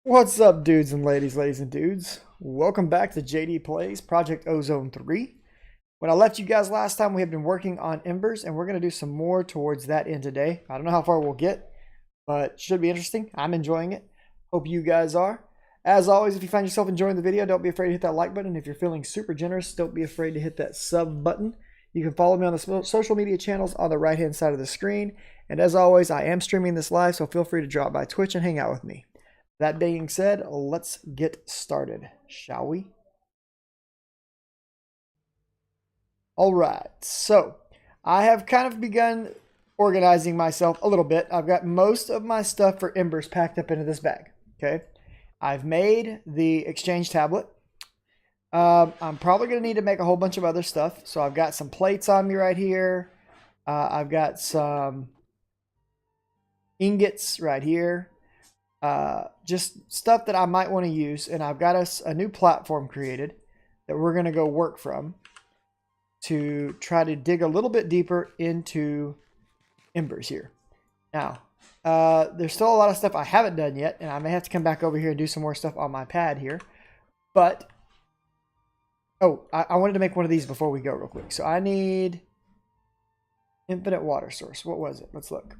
What's up, dudes and ladies and dudes? Welcome back to JD Plays Project Ozone 3. When I left you guys last time, we have been working on Embers, and we're going to do some more towards that end today. I don't know how far we'll get, but should be interesting. I'm enjoying it. Hope you guys are. As always, if you find yourself enjoying the video, don't be afraid to hit that like button. If you're feeling super generous, don't be afraid to hit that sub button. You can follow me on the social media channels on the right-hand side of the screen. And as always, I am streaming this live, so feel free to drop by Twitch and hang out with me. That being said, let's get started, shall we? All right, so I have kind of begun organizing myself a little bit. I've got most of my stuff for Embers packed up into this bag, okay? I've made the exchange tablet. I'm probably going to need to make a whole bunch of other stuff. So I've got some plates on me right here. I've got some ingots right here. Just stuff that I might want to use, and I've got us a new platform created that we're going to go work from to try to dig a little bit deeper into Embers here. Now, there's still a lot of stuff I haven't done yet, and I may have to come back over here and do some more stuff on my pad here. But, oh, I wanted to make one of these before we go real quick. So I need infinite water source. What was it? Let's look.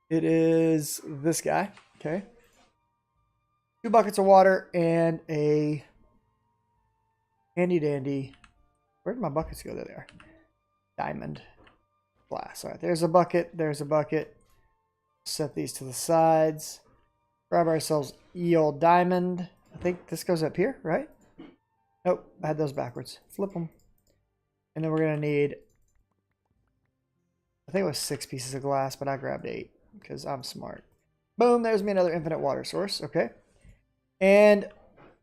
It is this guy, okay? 2 buckets of water and a handy dandy. Where did my buckets go? There they are. Diamond glass. All right, there's a bucket. There's a bucket. Set these to the sides. Grab ourselves ye old diamond. I think this goes up here, right? Nope, I had those backwards. Flip them. And then we're going to need, I think it was 6 pieces of glass, but I grabbed 8. Because I'm smart. Boom, there's me another infinite water source. Okay. And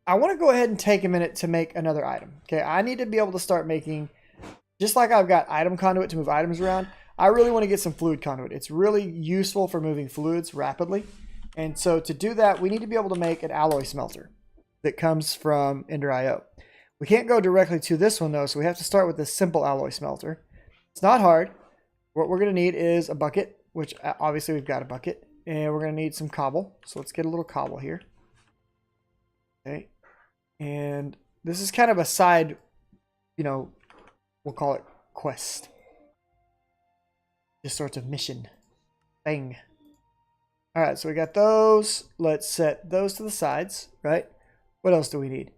I want to go ahead and take a minute to make another item. Okay, I need to be able to start making, just like I've got item conduit to move items around, I really want to get some fluid conduit. It's really useful for moving fluids rapidly. And so to do that, we need to be able to make an alloy smelter that comes from Ender.io. We can't go directly to this one though, so we have to start with this simple alloy smelter. It's not hard. What we're going to need is a bucket, which obviously we've got a bucket, and we're going to need some cobble. So let's get a little cobble here. Okay. And this is kind of a side, we'll call it quest. Just sorts of mission thing. All right, so we got those. Let's set those to the sides, right? What else do we need?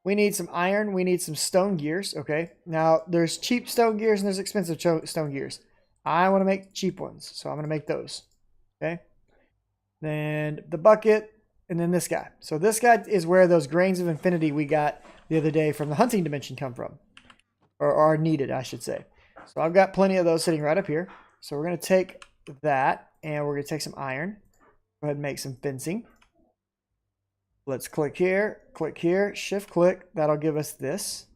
We need some iron. We need some stone gears, okay? Now, there's cheap stone gears and there's expensive stone gears. I want to make cheap ones, so I'm going to make those. Okay. Then the bucket, and then this guy. So this guy is where those grains of infinity we got the other day from the hunting dimension come from. Or are needed, I should say. So I've got plenty of those sitting right up here. So we're going to take that, and we're going to take some iron. Go ahead and make some fencing. Let's click here, shift click. That'll give us this.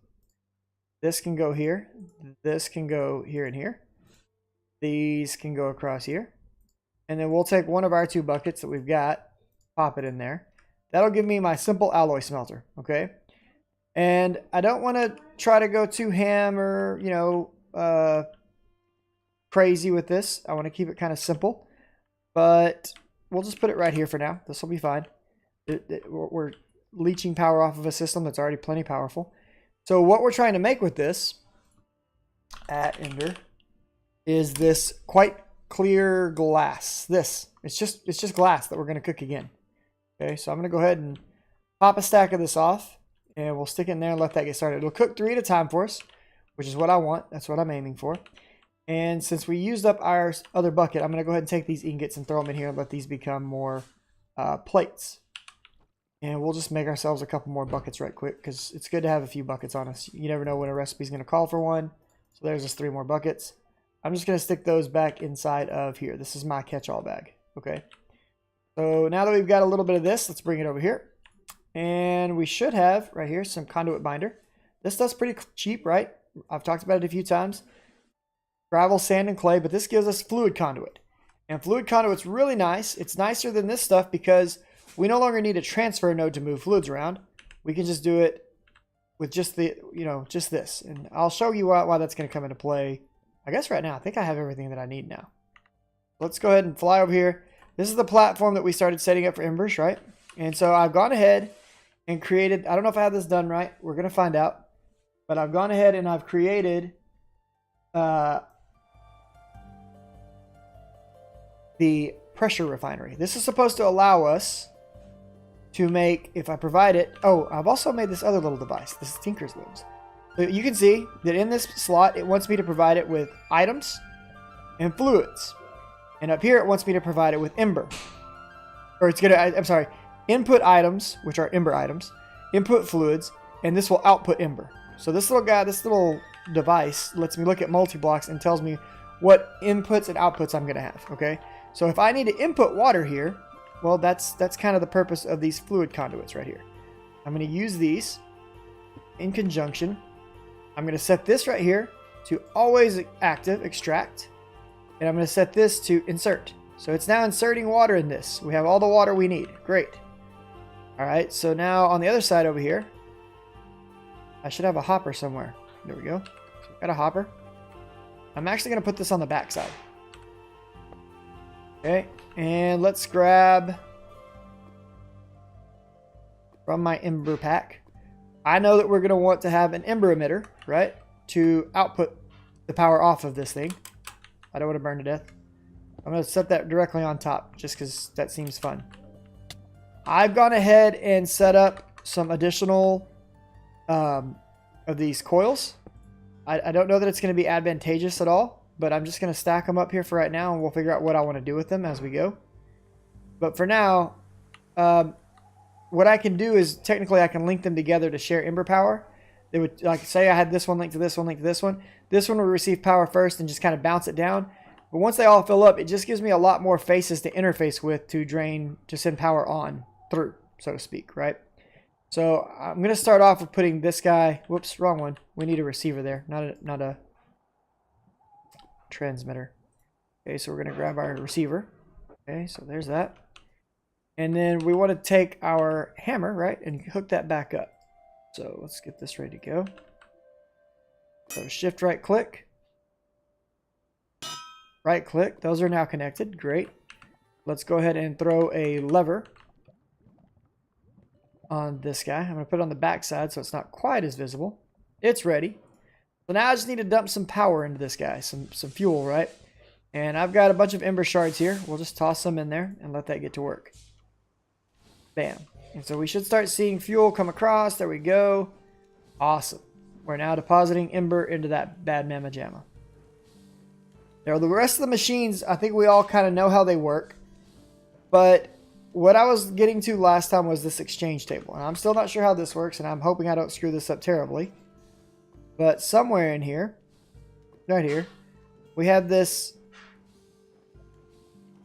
This can go here. This can go here and here. These can go across here. And then we'll take one of our 2 buckets that we've got, pop it in there. That'll give me my simple alloy smelter, okay? And I don't want to try to go too ham or, crazy with this. I want to keep it kind of simple. But we'll just put it right here for now. This will be fine. We're leeching power off of a system that's already plenty powerful. So what we're trying to make with this at Ender is this quite clear glass. It's just glass that we're going to cook again. Okay, so I'm going to go ahead and pop a stack of this off, and we'll stick it in there and let that get started. It'll cook 3 at a time for us, which is what I want. That's what I'm aiming for. And since we used up our other bucket, I'm going to go ahead and take these ingots and throw them in here and let these become more plates. And we'll just make ourselves a couple more buckets right quick, because it's good to have a few buckets on us. You never know when a recipe's going to call for one. So there's just 3 more buckets. I'm just going to stick those back inside of here. This is my catch-all bag. Okay. So now that we've got a little bit of this, let's bring it over here. And we should have right here some conduit binder. This stuff's pretty cheap, right? I've talked about it a few times. Gravel, sand, and clay, but this gives us fluid conduit. And fluid conduit's really nice. It's nicer than this stuff because we no longer need a transfer node to move fluids around. We can just do it with just the, just this. And I'll show you why that's going to come into play. I guess right now, I think I have everything that I need now. Let's go ahead and fly over here. This is the platform that we started setting up for embers, right? And so I've gone ahead and created, I don't know if I have this done right. We're going to find out. But I've gone ahead and I've created the pressure refinery. This is supposed to allow us to make, if I provide it, oh, I've also made this other little device. This is Tinker's Looms. So you can see that in this slot, it wants me to provide it with items and fluids. And up here, it wants me to provide it with Ember. Or it's going to, I'm sorry, input items, which are Ember items, input fluids, and this will output Ember. So this little guy, this little device lets me look at multi-blocks and tells me what inputs and outputs I'm going to have, okay? So if I need to input water here, well, that's kind of the purpose of these fluid conduits right here. I'm going to use these in conjunction. I'm going to set this right here to always active, extract. And I'm going to set this to insert. So it's now inserting water in this. We have all the water we need. Great. All right, so now on the other side over here, I should have a hopper somewhere. There we go. So we've got a hopper. I'm actually going to put this on the back side. Okay, and let's grab from my Ember pack. I know that we're going to want to have an Ember emitter, right, to output the power off of this thing. I don't want to burn to death. I'm going to set that directly on top just because that seems fun. I've gone ahead and set up some additional of these coils. I don't know that it's going to be advantageous at all, but I'm just going to stack them up here for right now, and we'll figure out what I want to do with them as we go. But for now, what I can do is technically I can link them together to share Ember power. They would, like, say I had this one linked to this one, linked to this one. This one will receive power first and just kind of bounce it down. But once they all fill up, it just gives me a lot more faces to interface with to drain, to send power on through, so to speak, right? So I'm going to start off with putting this guy, whoops, wrong one. We need a receiver there, not a transmitter. Okay, so we're going to grab our receiver. Okay, so there's that. And then we want to take our hammer, right, and hook that back up. So let's get this ready to go. So shift right click. Right click. Those are now connected. Great. Let's go ahead and throw a lever on this guy. I'm going to put it on the back side so it's not quite as visible. It's ready. So now I just need to dump some power into this guy, some fuel, right? And I've got a bunch of Ember shards here. We'll just toss them in there and let that get to work. Bam. And so we should start seeing fuel come across. There we go. Awesome. We're now depositing Ember into that bad mamma jamma. Now the rest of the machines, I think we all kind of know how they work. But what I was getting to last time was this exchange table. And I'm still not sure how this works, and I'm hoping I don't screw this up terribly. But somewhere in here, right here, we have this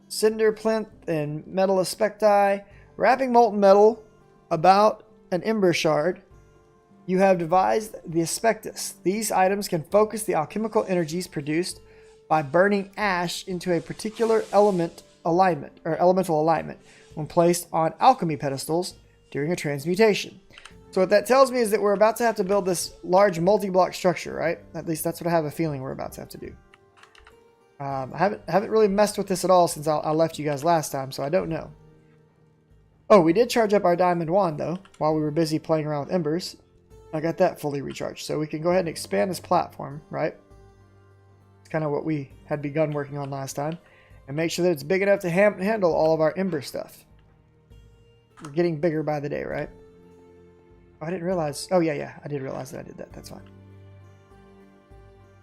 cinder plinth and metal aspecti. Wrapping molten metal about an Ember shard, you have devised the aspectus. These items can focus the alchemical energies produced by burning ash into a particular elemental alignment when placed on alchemy pedestals during a transmutation. So what that tells me is that we're about to have to build this large multi-block structure, right? At least that's what I have a feeling we're about to have to do. I haven't really messed with this at all since I left you guys last time, so I don't know. Oh, we did charge up our diamond wand, though, while we were busy playing around with embers. I got that fully recharged. So we can go ahead and expand this platform, right? It's kind of what we had begun working on last time. And make sure that it's big enough to handle all of our ember stuff. We're getting bigger by the day, right? Oh, I didn't realize. Oh, yeah. I did realize that I did that. That's fine.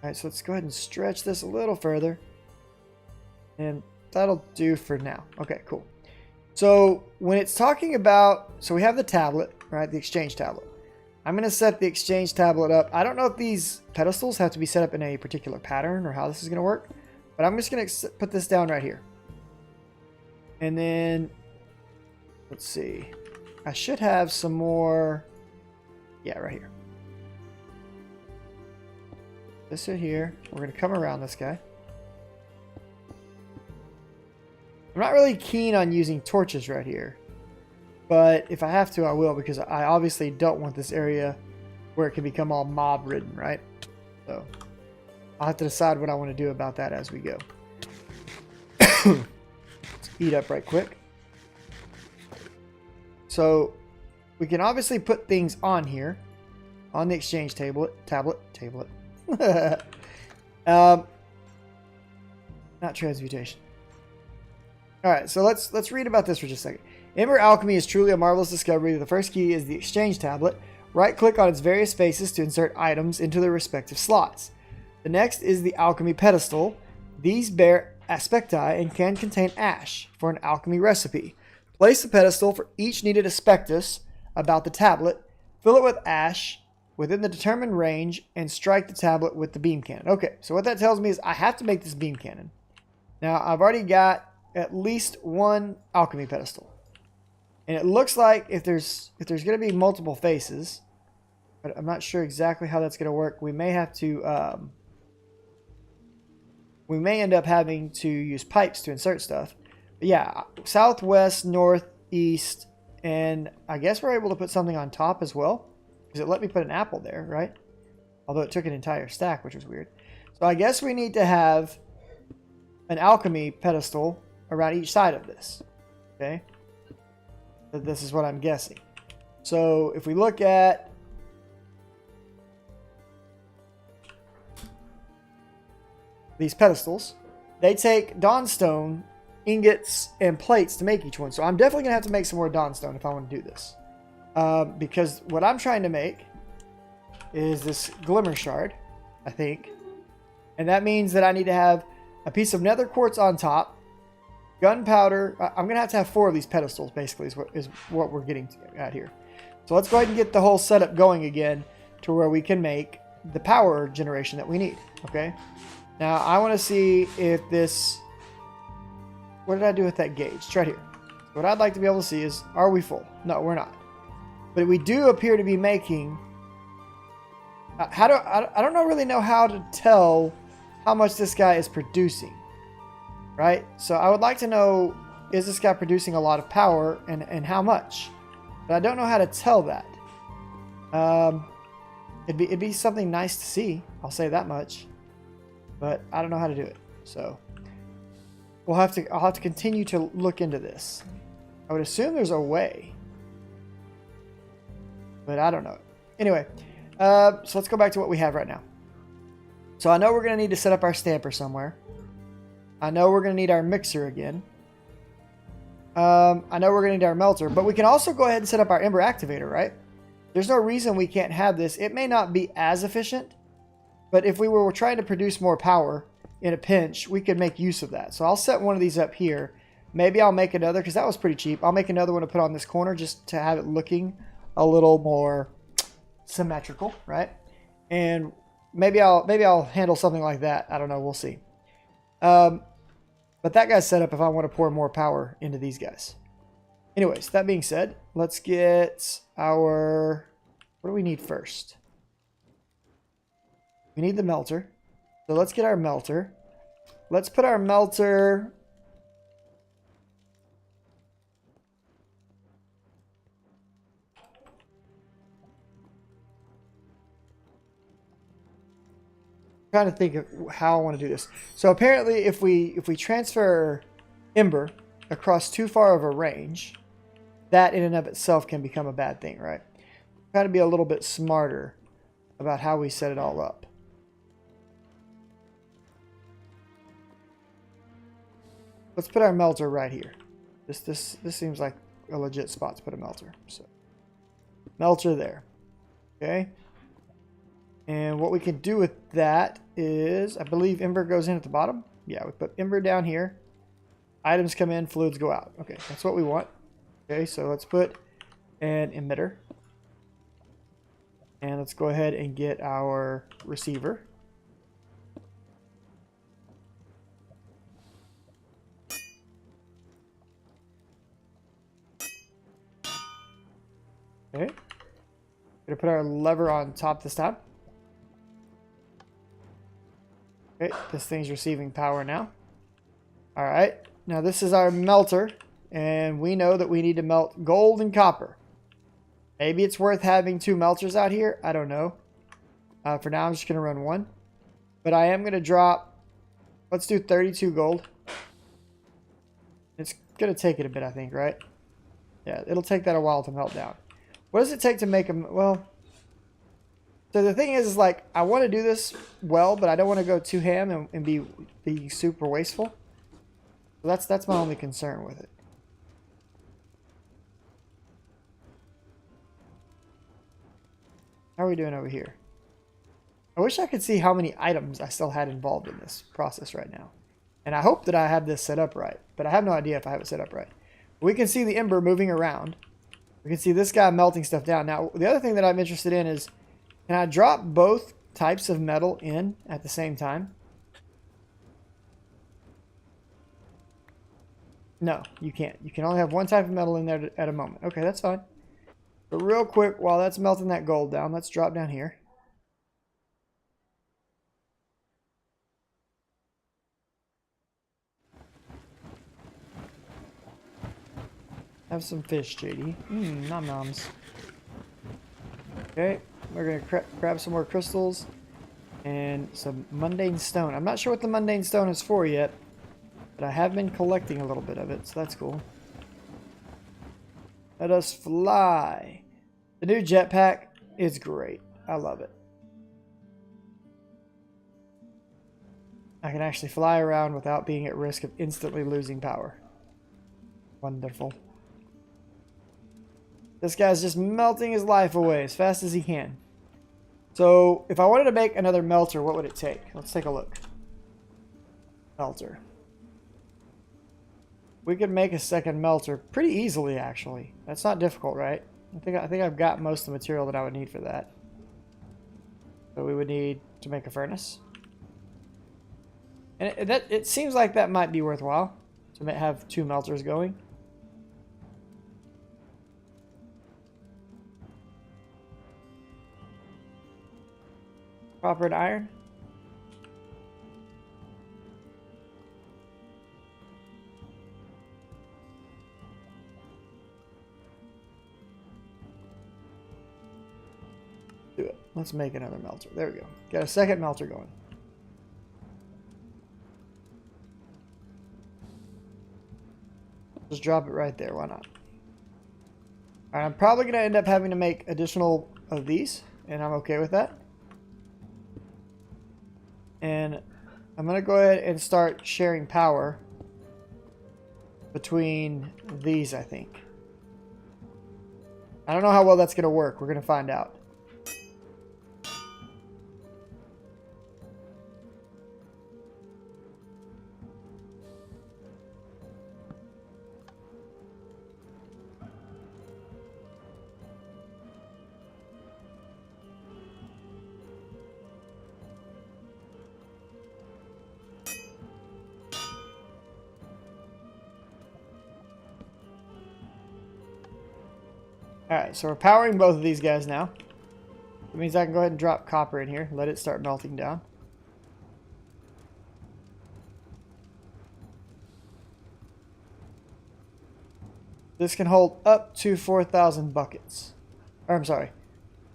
All right, so let's go ahead and stretch this a little further. And that'll do for now. Okay, cool. So when it's talking about, so we have the tablet, right? The exchange tablet. I'm going to set the exchange tablet up. I don't know if these pedestals have to be set up in a particular pattern or how this is going to work, but I'm just going to put this down right here. And then, let's see. I should have some more. Yeah, right here. This right here. We're going to come around this guy. I'm not really keen on using torches right here, but if I have to, I will, because I obviously don't want this area where it can become all mob ridden, right? So I'll have to decide what I want to do about that as we go. Let's eat up right quick. So we can obviously put things on here, on the exchange tablet. Not transmutation. All right, so let's read about this for just a second. Ember alchemy is truly a marvelous discovery. The first key is the exchange tablet. Right-click on its various faces to insert items into their respective slots. The next is the alchemy pedestal. These bear aspecti and can contain ash for an alchemy recipe. Place the pedestal for each needed aspectus about the tablet. Fill it with ash within the determined range and strike the tablet with the beam cannon. Okay, so what that tells me is I have to make this beam cannon. Now, I've already got at least one alchemy pedestal. And it looks like if there's going to be multiple faces, but I'm not sure exactly how that's going to work. We may have to, we may end up having to use pipes to insert stuff. But yeah, southwest, northeast, and I guess we're able to put something on top as well. Because it let me put an apple there, right? Although it took an entire stack, which was weird. So I guess we need to have an alchemy pedestal around each side of this. Okay? This is what I'm guessing. So if we look at these pedestals, they take dawnstone ingots and plates to make each one. So I'm definitely going to have to make some more dawnstone if I want to do this. Because what I'm trying to make is this glimmer shard, I think. And that means that I need to have a piece of nether quartz on top, gunpowder. I'm going to have 4 of these pedestals, basically, is what we're getting at here. So let's go ahead and get the whole setup going again to where we can make the power generation that we need, okay? Now, I want to see if this... What did I do with that gauge? It's right here. What I'd like to be able to see is, are we full? No, we're not. But we do appear to be making... I don't really know how to tell how much this guy is producing. Right? So I would like to know, is this guy producing a lot of power and how much? But I don't know how to tell that. It'd be something nice to see. I'll say that much. But I don't know how to do it. So I'll have to continue to look into this. I would assume there's a way. But I don't know. Anyway, so let's go back to what we have right now. So I know we're going to need to set up our stamper somewhere. I know we're going to need our mixer again. I know we're going to need our melter. But we can also go ahead and set up our Ember activator, right? There's no reason we can't have this. It may not be as efficient. But if we were trying to produce more power in a pinch, we could make use of that. So I'll set one of these up here. Maybe I'll make another, because that was pretty cheap. I'll make another one to put on this corner just to have it looking a little more symmetrical, right? And maybe I'll handle something like that. I don't know. We'll see. But that guy's set up if I want to pour more power into these guys. Anyways, that being said, let's get our... What do we need first? We need the melter. So let's get our melter. Let's put our melter... Trying to think of how I want to do this. So apparently if we transfer Ember across too far of a range, that in and of itself can become a bad thing, right? Got to be a little bit smarter about how we set it all up. Let's put our melter right here. This seems like a legit spot to put a melter. So melter there. Okay. And what we can do with that is, I believe Ember goes in at the bottom. Yeah, we put Ember down here. Items come in, fluids go out. Okay, that's what we want. Okay, so let's put an emitter. And let's go ahead and get our receiver. Okay. Gonna put our lever on top this time. Okay, this thing's receiving power now. All right, now this is our melter, and we know that we need to melt gold and copper. Maybe it's worth having 2 melters out here. I don't know. For now, I'm just going to run 1. But I am going to drop, let's do 32 gold. It's going to take it a bit, I think, right? Yeah, it'll take that a while to melt down. What does it take to make them? Well, so the thing is like, I want to do this well, but I don't want to go too ham and be super wasteful. So that's my only concern with it. How are we doing over here? I wish I could see how many items I still had involved in this process right now. And I hope that I have this set up right, but I have no idea if I have it set up right. We can see the ember moving around. We can see this guy melting stuff down. Now, the other thing that I'm interested in is, can I drop both types of metal in at the same time? No, you can't. You can only have one type of metal in there at a moment. Okay, that's fine. But real quick, while that's melting that gold down, let's drop down here. Have some fish, JD. Nom noms. Okay, we're gonna grab some more crystals and some mundane stone. I'm not sure what the mundane stone is for yet, but I have been collecting a little bit of it, so that's cool. Let us fly. The new jetpack is great. I love it. I can actually fly around without being at risk of instantly losing power. Wonderful. This guy's just melting his life away as fast as he can. So, if I wanted to make another melter, what would it take? Let's take a look. Melter. We could make a second melter pretty easily, actually. That's not difficult, right? I think I've got most of the material that I would need for that. So we would need to make a furnace. And it seems like that might be worthwhile to have two melters going. Copper and iron. Do it. Let's make another melter. There we go. Got a second melter going. Just drop it right there. Why not? Alright, I'm probably going to end up having to make additional of these, and I'm okay with that. And I'm going to go ahead and start sharing power between these, I think. I don't know how well that's going to work. We're going to find out. Alright, so we're powering both of these guys now. That means I can go ahead and drop copper in here, let it start melting down. This can hold up to 4,000 buckets. Or, I'm sorry,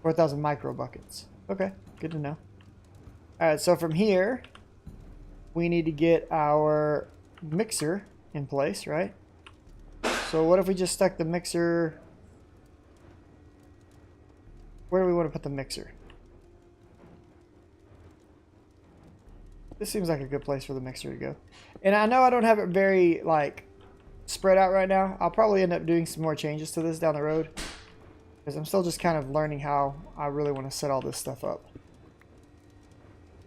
4,000 micro buckets. Okay, good to know. Alright, so from here, we need to get our mixer in place, right? So what if we just stuck the mixer... Where do we want to put the mixer? This seems like a good place for the mixer to go. And I know I don't have it very, like, spread out right now. I'll probably end up doing some more changes to this down the road. Because I'm still just kind of learning how I really want to set all this stuff up.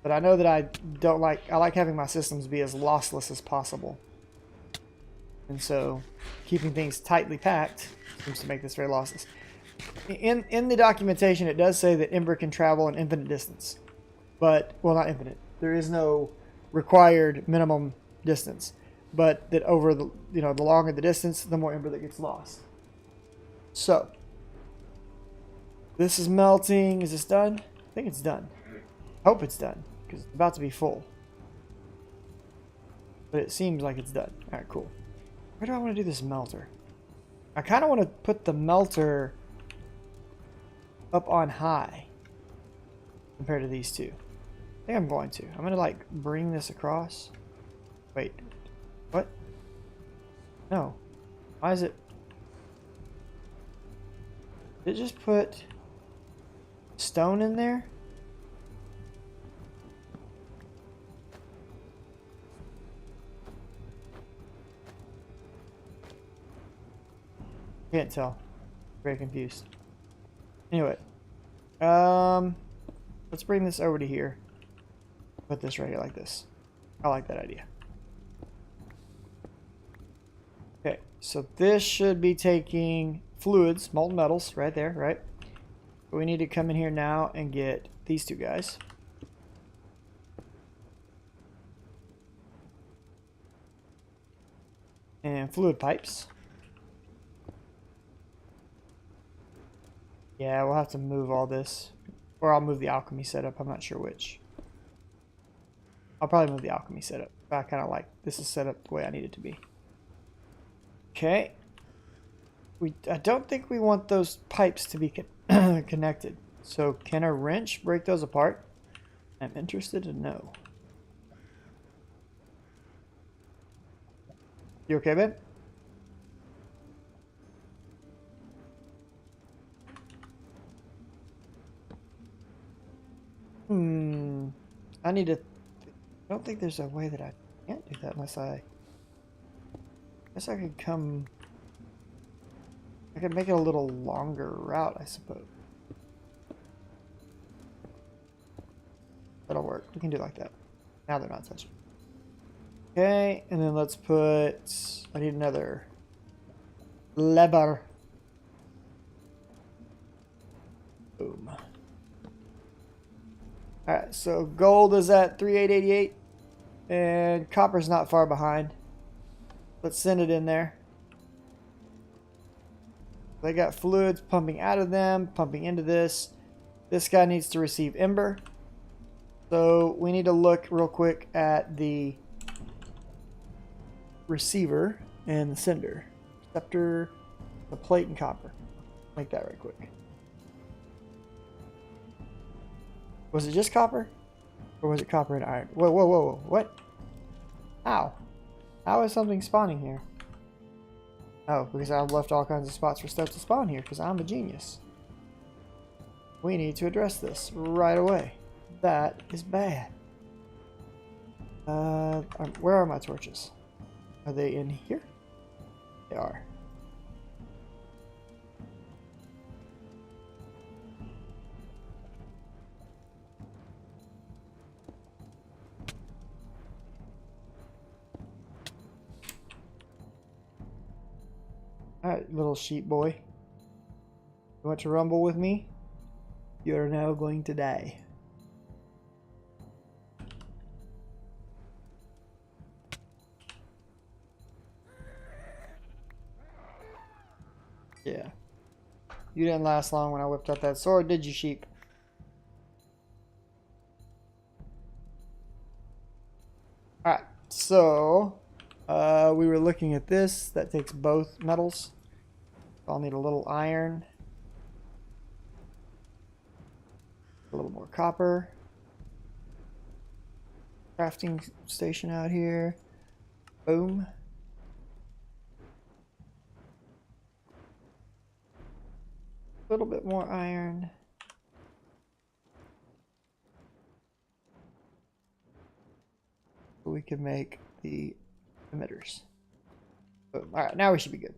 But I know that I like having my systems be as lossless as possible. And so, keeping things tightly packed seems to make this very lossless. In the documentation, it does say that Ember can travel an infinite distance. But, well, not infinite. There is no required minimum distance. But that over the, the longer the distance, the more Ember that gets lost. So, this is melting. Is this done? I think it's done. I hope it's done, because it's about to be full. But it seems like it's done. Alright, cool. Where do I want to do this melter? I kind of want to put the melter up on high compared to these two. I think I'm going to. I'm going to like bring this across. Wait. What? Why is it? Did it just put stone in there? Can't tell. Very confused. Anyway, let's bring this over to here. Put this right here like this. I like that idea. Okay, so this should be taking fluids, molten metals, right there, right? But we need to come in here now and get these two guys. And fluid pipes. Yeah, we'll have to move all this. Or I'll move the alchemy setup, I'm not sure which. I'll probably move the alchemy setup. I kind of like this is set up the way I need it to be. Okay. I don't think we want those pipes to be connected. So can a wrench break those apart? I'm interested to know. You okay, babe? I need to... I don't think there's a way that I can't do that unless I guess I could come... I could make it a little longer route, I suppose. That'll work. We can do it like that. Now they're not touching. Okay, and then let's put... I need another lever. Boom. Alright, so gold is at 3888. And copper's not far behind. Let's send it in there. They got fluids pumping out of them, pumping into this. This guy needs to receive Ember. So we need to look real quick at the receiver and the sender. Receptor, the plate, and copper. Make that right quick. Was it just copper? Or was it copper and iron? Whoa, whoa, whoa, whoa. What? How? How is something spawning here? Oh, because I've left all kinds of spots for stuff to spawn here because I'm a genius. We need to address this right away. That is bad. Where are my torches? Are they in here? They are. Alright, little sheep boy. You want to rumble with me? You're now going to die. Yeah. You didn't last long when I whipped out that sword, did you, sheep? Alright, so we were looking at this. That takes both metals. I'll need a little iron. A little more copper. Crafting station out here. Boom. A little bit more iron. We can make the emitters. Boom. All right, now we should be good.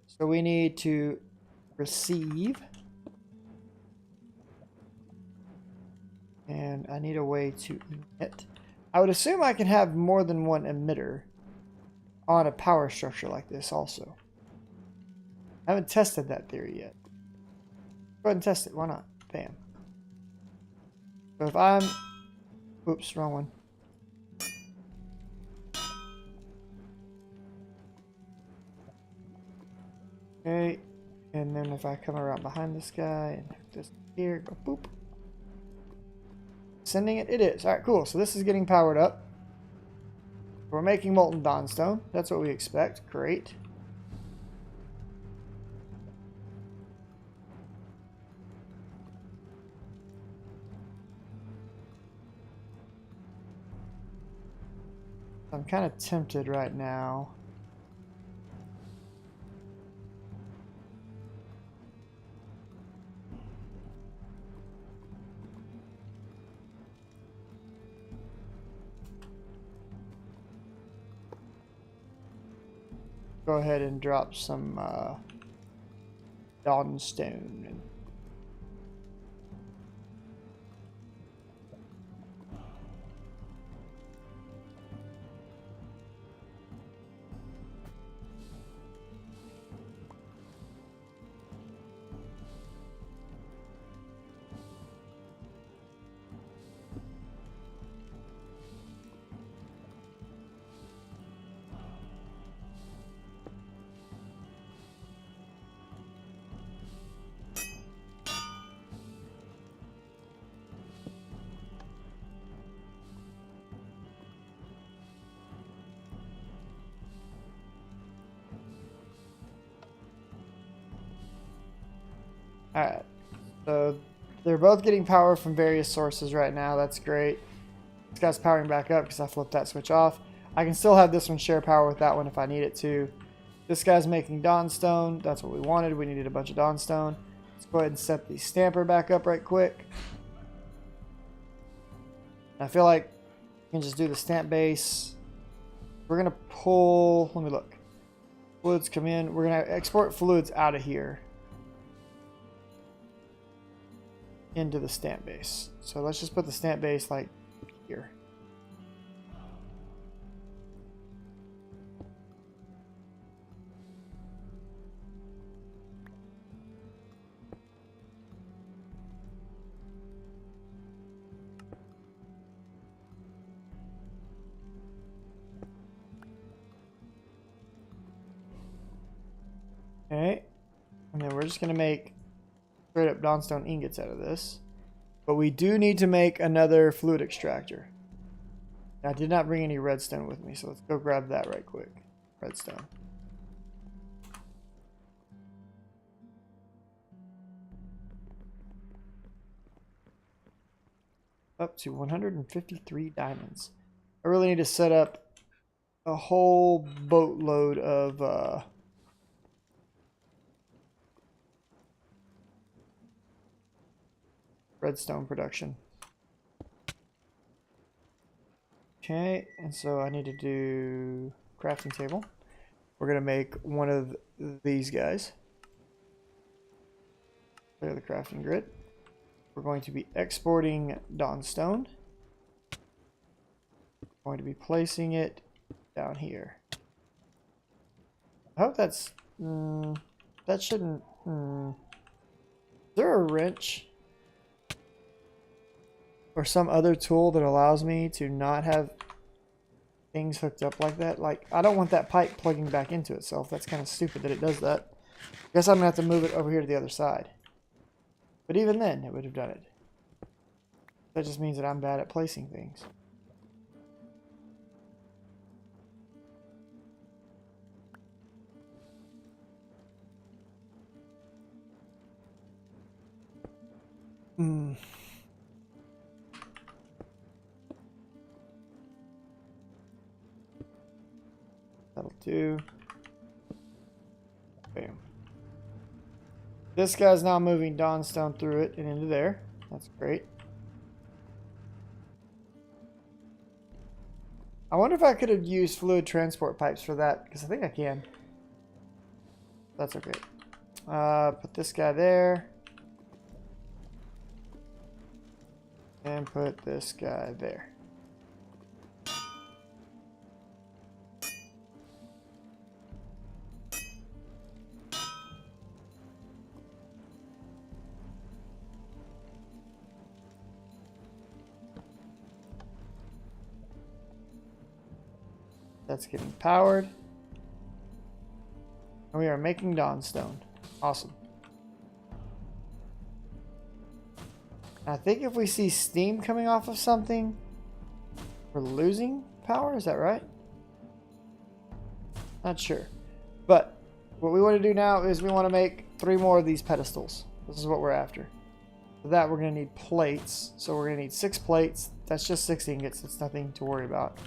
So we need to receive. And I need a way to emit. I would assume I can have more than one emitter on a power structure like this also. I haven't tested that theory yet. Go ahead and test it. Why not? Bam. So if I'm... Oops, wrong one. Okay. And then if I come around behind this guy and hook this here, go boop. Sending it? It is. Alright, cool. So this is getting powered up. We're making molten dawnstone. That's what we expect. Great. I'm kind of tempted right now go ahead and drop some Dawn Stone. Alright, so they're both getting power from various sources right now. That's great. This guy's powering back up because I flipped that switch off. I can still have this one share power with that one if I need it to. This guy's making Dawnstone. That's what we wanted. We needed a bunch of Dawnstone. Let's go ahead and set the stamper back up right quick. I feel like we can just do the stamp base. We're going to pull... Let me look. Fluids come in. We're going to export fluids out of here into the stamp base. So let's just put the stamp base like here. Okay, and then we're just going to make straight up Dawnstone ingots out of this. But we do need to make another fluid extractor. I did not bring any redstone with me, so let's go grab that right quick. Redstone. Up to 153 diamonds. I really need to set up a whole boatload of redstone production. Okay, and so I need to do crafting table. We're gonna make one of these guys. Clear the crafting grid. We're going to be exporting Dawnstone. Going to be placing it down here. I hope that's that shouldn't is there a wrench or some other tool that allows me to not have things hooked up like that? Like, I don't want that pipe plugging back into itself. That's kind of stupid that it does that. I guess I'm gonna have to move it over here to the other side. But even then, it would have done it. That just means that I'm bad at placing things. That'll do. Bam. This guy's now moving Dawnstone through it and into there. That's great. I wonder if I could have used fluid transport pipes for that, because I think I can. That's okay. Put this guy there. And put this guy there. That's getting powered. And we are making Dawnstone. Awesome. I think if we see steam coming off of something, we're losing power. Is that right? Not sure. But what we want to do now is we want to make 3 more of these pedestals. This is what we're after. For that, we're going to need plates. So we're going to need 6 plates. That's just 6 ingots. That's nothing to worry about.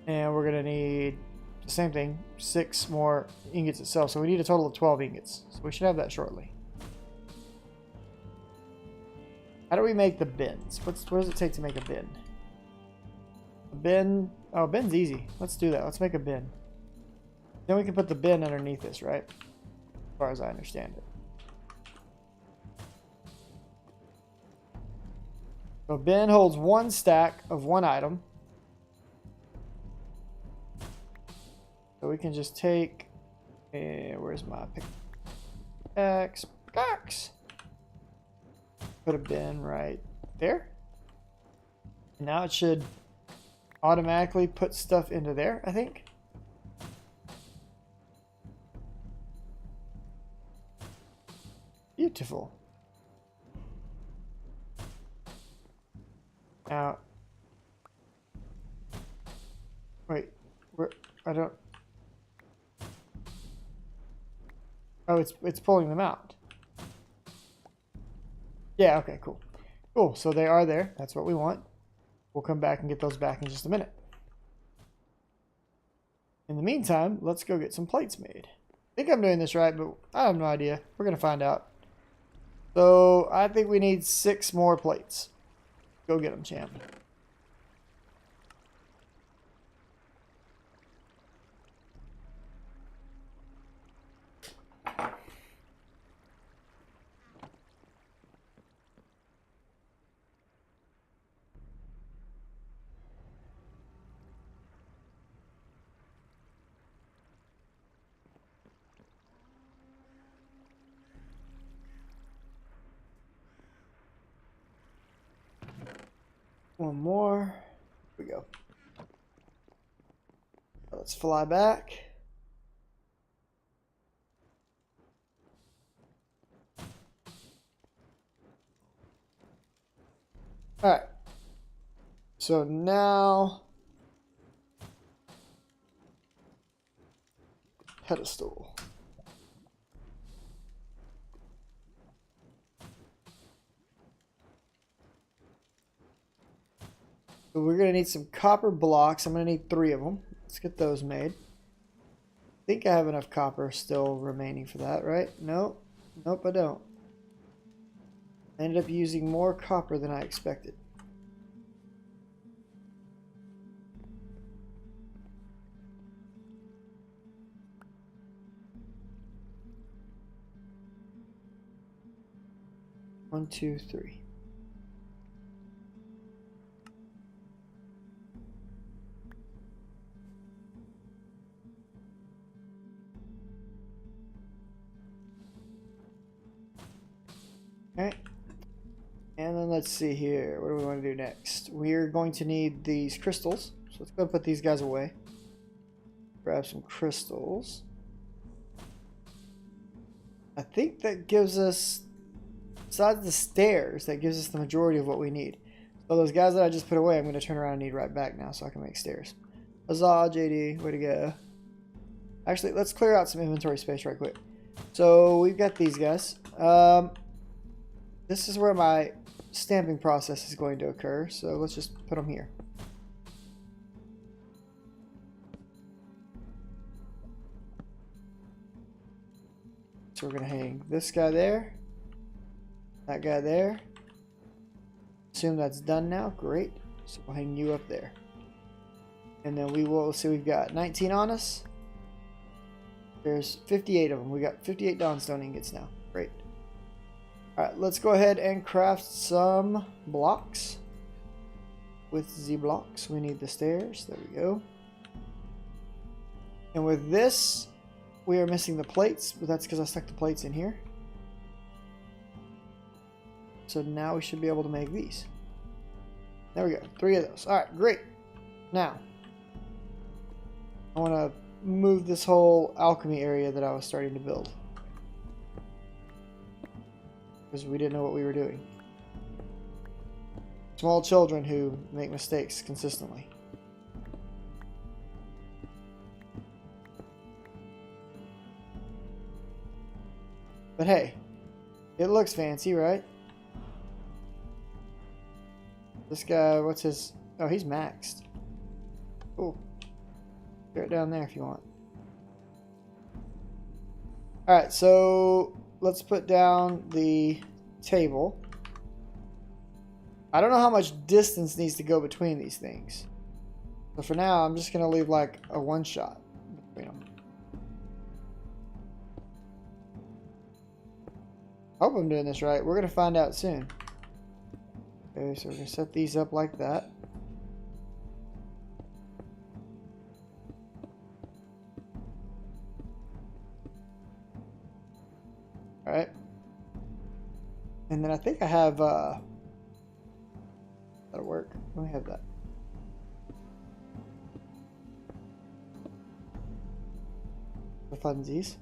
And we're going to need the same thing, 6 more ingots itself. So we need a total of 12 ingots. So we should have that shortly. How do we make the bins? What does it take to make a bin? A bin? Oh, bin's easy. Let's do that. Let's make a bin. Then we can put the bin underneath this, right? As far as I understand it. So bin holds one stack of one item. So we can just take, where's my pickaxe? Put a bin right there. And now it should automatically put stuff into there, I think. Beautiful. Now, wait, where, I don't, oh, it's pulling them out. Yeah, okay, cool. Cool, so they are there. That's what we want. We'll come back and get those back in just a minute. In the meantime, let's go get some plates made. I think I'm doing this right, but I have no idea. We're going to find out. So I think we need 6 more plates. Go get them, champ. One more. Here we go. Let's fly back. All right. So now pedestal. So we're going to need some copper blocks. I'm going to need 3 of them. Let's get those made. I think I have enough copper still remaining for that, right? Nope. Nope, I don't. I ended up using more copper than I expected. One, two, three. Okay, and then let's see here. What do we want to do next? We're going to need these crystals. So let's go put these guys away. Grab some crystals. I think that gives us, besides the stairs, that gives us the majority of what we need. So those guys that I just put away, I'm going to turn around and need right back now so I can make stairs. Huzzah, JD. Way to go. Actually, let's clear out some inventory space right quick. So we've got these guys. This is where my stamping process is going to occur, so let's just put them here. So we're going to hang this guy there, that guy there. Assume that's done now. Great. So we'll hang you up there. And then we will see, we've got 19 on us. There's 58 of them. We got 58 Dawnstone ingots now. Great. Alright, let's go ahead and craft some blocks. With Z blocks, we need the stairs. There we go. And with this, we are missing the plates, but that's because I stuck the plates in here. So now we should be able to make these. There we go, 3 of those. Alright, great. Now, I want to move this whole alchemy area that I was starting to build. Because we didn't know what we were doing. Small children who make mistakes consistently. But hey, it looks fancy, right? This guy, what's his... Oh, he's maxed. Cool. Throw it down there if you want. Alright, so let's put down the table. I don't know how much distance needs to go between these things. So for now, I'm just going to leave like a one-shot between them. Hope I'm doing this right. We're going to find out soon. Okay, so we're going to set these up like that. Alright. And then I think I have, that'll work. Let me have that. The funsies.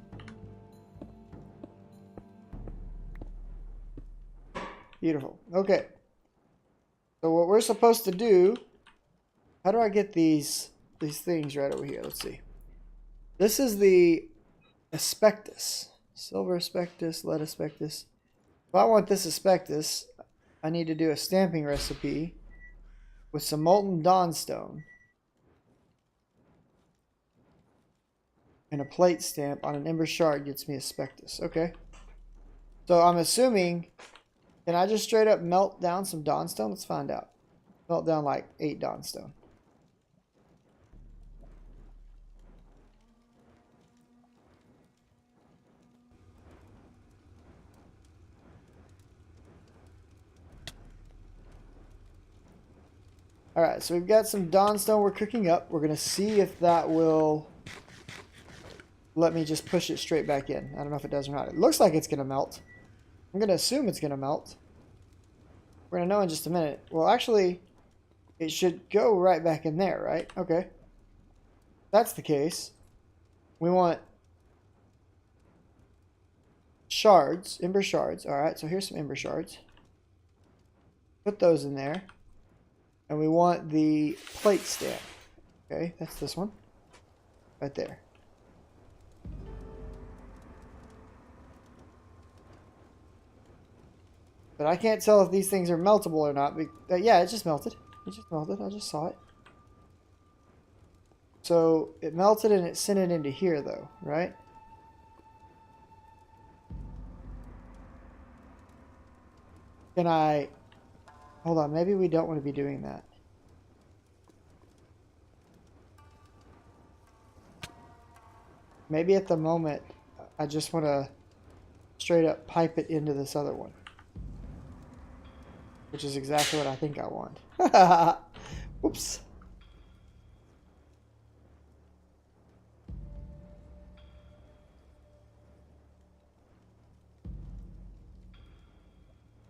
Beautiful. Okay. So what we're supposed to do, how do I get these things right over here? Let's see. This is the asbestos. Silver asbestos, lead asbestos. If I want this asbestos, I need to do a stamping recipe with some molten dawnstone and a plate stamp on an ember shard gets me asbestos. Okay. So I'm assuming, can I just straight up melt down some dawnstone? Let's find out. Melt down like 8 dawnstone. Alright, so we've got some dawnstone we're cooking up. We're going to see if that will let me just push it straight back in. I don't know if it does or not. It looks like it's going to melt. I'm going to assume it's going to melt. We're going to know in just a minute. Well, actually, it should go right back in there, right? Okay. If that's the case. We want shards, ember shards. Alright, so here's some ember shards. Put those in there. And we want the plate stamp. Okay, that's this one. Right there. But I can't tell if these things are meltable or not. Yeah, it just melted. It just melted. I just saw it. So it melted and it sent it into here though, right? Can I... Hold on, maybe we don't want to be doing that. Maybe at the moment, I just want to straight up pipe it into this other one. Which is exactly what I think I want. Whoops.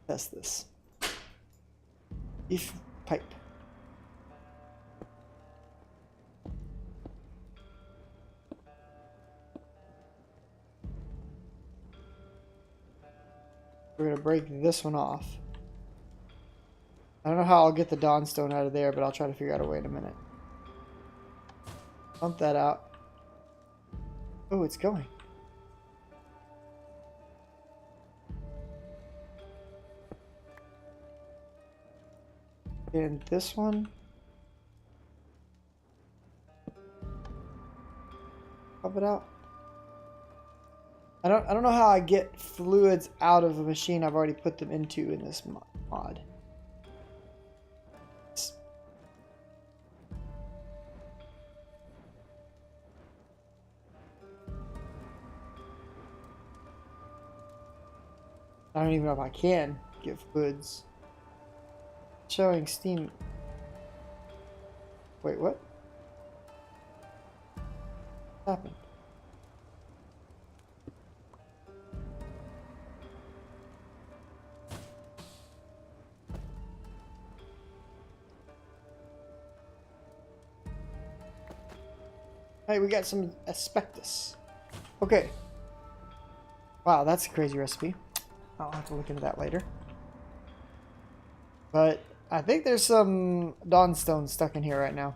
Test this. If pipe. We're going to break this one off. I don't know how I'll get the dawnstone out of there, but I'll try to figure out a way in a minute. Pump that out. Oh, it's going. And this one. Pump it out. I don't know how I get fluids out of a machine I've already put them into in this mod. I don't even know if I can get fluids. Showing steam. Wait, what? What happened? Hey, we got some asbestos. Okay. Wow, that's a crazy recipe. I'll have to look into that later. But I think there's some dawnstone stuck in here right now.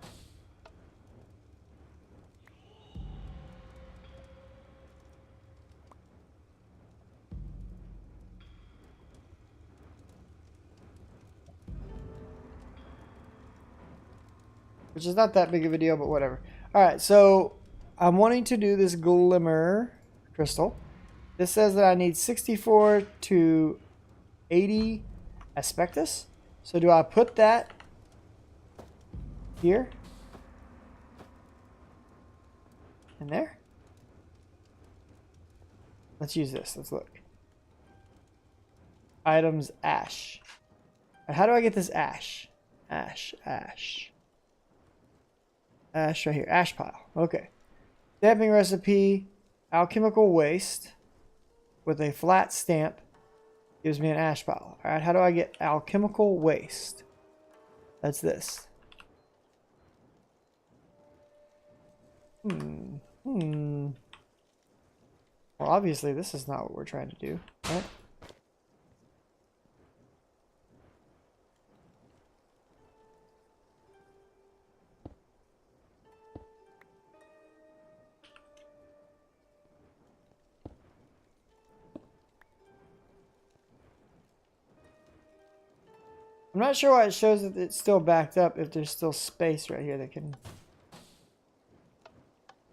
Which is not that big of a deal, but whatever. Alright, so I'm wanting to do this glimmer crystal. This says that I need 64 to 80 asbestos. So do I put that here? In there? Let's use this. Let's look. items ash. And how do I get this ash? Ash, ash. Ash right here. Ash pile. Okay. Stamping recipe. Alchemical waste with a flat stamp gives me an ash pile. Alright, how do I get alchemical waste? That's this. Well, obviously this is not what we're trying to do, right? I'm not sure why it shows that it's still backed up if there's still space right here that can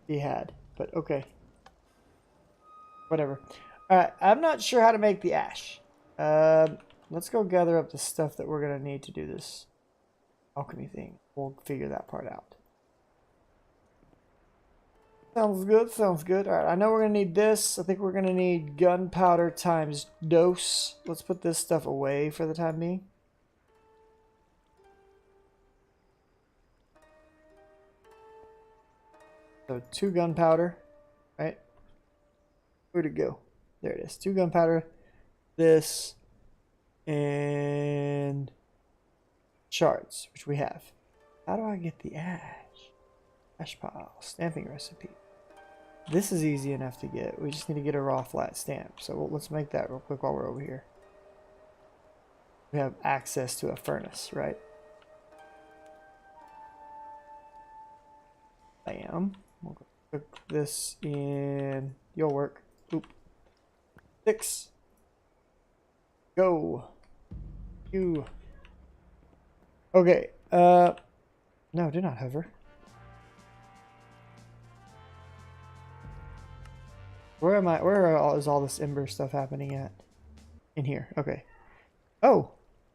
be had, but okay. Whatever. Alright, I'm not sure how to make the ash. Let's go gather up the stuff that we're going to need to do this alchemy thing. We'll figure that part out. Sounds good, sounds good. Alright, I know we're going to need this. I think we're going to need gunpowder times dose. Let's put this stuff away for the time being. So 2 gunpowder, right? Where'd it go? There it is. 2 gunpowder, this, and shards, which we have. How do I get the ash? Ash pile, stamping recipe. This is easy enough to get. We just need to get a raw flat stamp. So let's make that real quick while we're over here. We have access to a furnace, right? Bam. We'll cook this in. You'll work. Oop. 6. Go. You. Okay. No, do not hover. Where am I? Where is all this Ember stuff happening at? In here. Okay. Oh,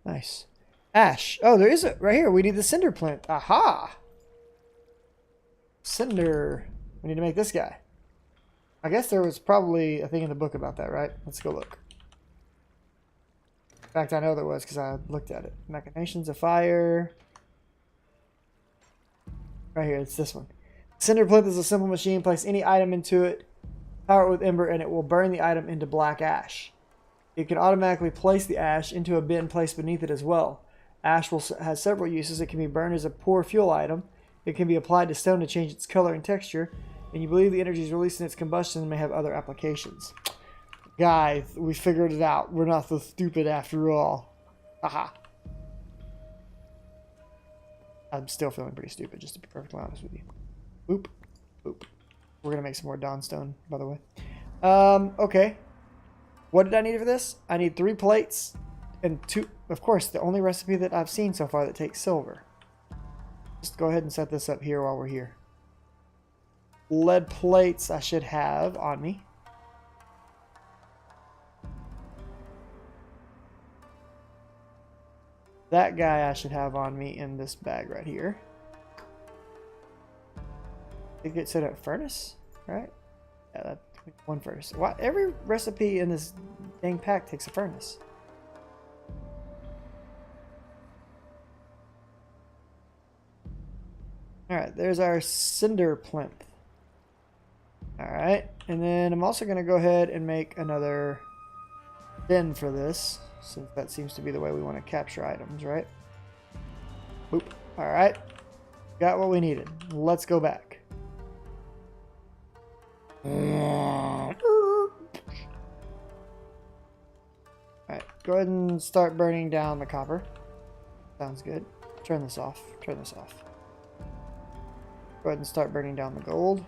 nice. Ash. Oh, there is it right here. We need the cinder plinth. Aha. Cinder. We need to make this guy. I guess there was probably a thing in the book about that, right? Let's go look. In fact, I know there was because I looked at it. Machinations of fire. Right here, it's this one. Cinder plinth is a simple machine. Place any item into it, power it with Ember, and it will burn the item into black ash. It can automatically place the ash into a bin placed beneath it as well. Ash has several uses. It can be burned as a poor fuel item. It can be applied to stone to change its color and texture. And you believe the energy released in its combustion may have other applications. Guys, we figured it out. We're not so stupid after all. Aha. I'm still feeling pretty stupid, just to be perfectly honest with you. Boop. Boop. We're going to make some more Dawnstone, by the way. Okay. What did I need for this? I need 3 plates and 2... Of course, the only recipe that I've seen so far that takes silver. Just go ahead and set this up here while we're here. Lead plates I should have on me. That guy I should have on me in this bag right here. It gets set at furnace, right? Yeah, that's 1 furnace. Why every recipe in this dang pack takes a furnace? Alright, there's our cinder plinth. Alright, and then I'm also going to go ahead and make another bin for this, since that seems to be the way we want to capture items, right? Boop. Alright, got what we needed. Let's go back. Alright, go ahead and start burning down the copper. Sounds good. Turn this off. Turn this off. Go ahead and start burning down the gold.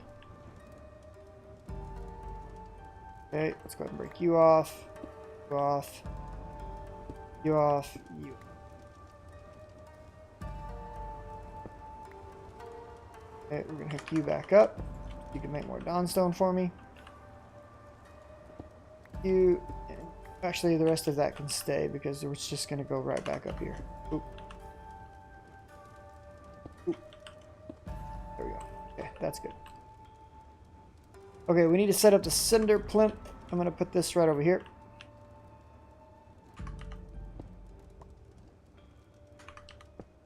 Okay, let's go ahead and break you off. You off. You off. You. Okay, we're gonna hook you back up. You can make more Dawnstone for me. You. Actually, the rest of that can stay because it's just gonna go right back up here. Oop. Oop. There we go. Okay, that's good. Okay, we need to set up the cinder plinth. I'm going to put this right over here.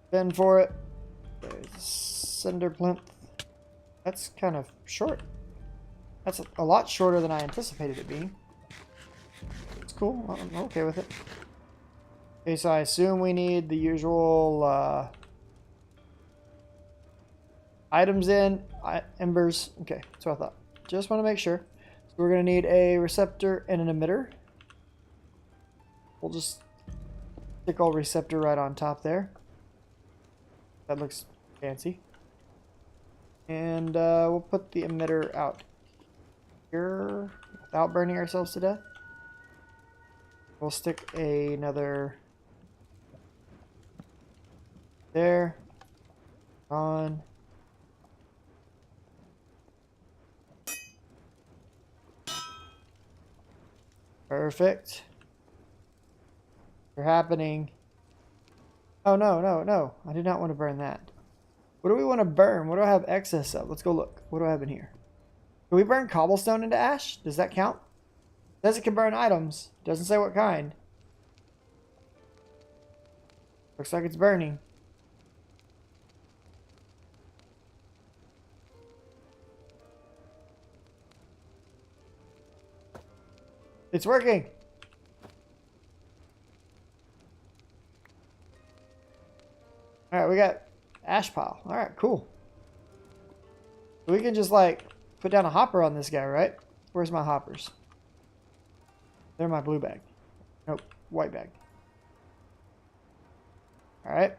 Bend for it. There's cinder plinth. That's kind of short. That's a lot shorter than I anticipated it being. It's cool. I'm okay with it. Okay, so I assume we need the usual items in. Embers. Okay, that's what I thought. Just want to make sure. So we're going to need a receptor and an emitter. We'll just stick all receptor right on top there. That looks fancy. And we'll put the emitter out here without burning ourselves to death. We'll stick another there. On. Perfect. They're happening. Oh, no, no, no. I did not want to burn that. What do we want to burn? What do I have excess of? Let's go look. What do I have in here? Can we burn cobblestone into ash? Does that count? It says it can burn items. Doesn't say what kind. Looks like it's burning. It's working. Alright, we got ash pile. Alright, cool. We can just like put down a hopper on this guy, right? Where's my hoppers? They're my blue bag. Nope, white bag. Alright.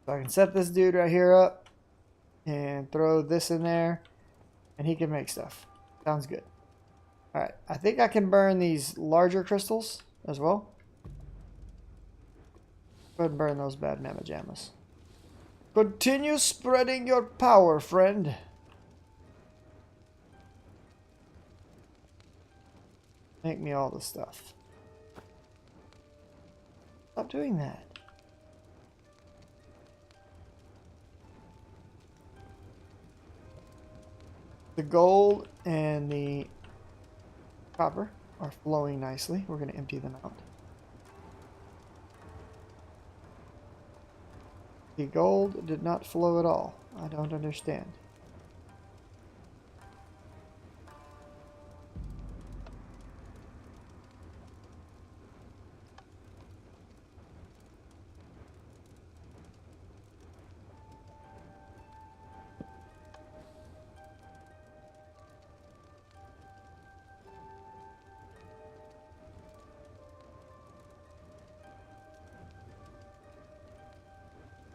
So I can set this dude right here up and throw this in there and he can make stuff. Sounds good. Alright, I think I can burn these larger crystals as well. Go ahead and burn those bad mamma jammas. Continue spreading your power, friend. Make me all the stuff. Stop doing that. The gold and the copper are flowing nicely. We're going to empty them out. The gold did not flow at all. I don't understand.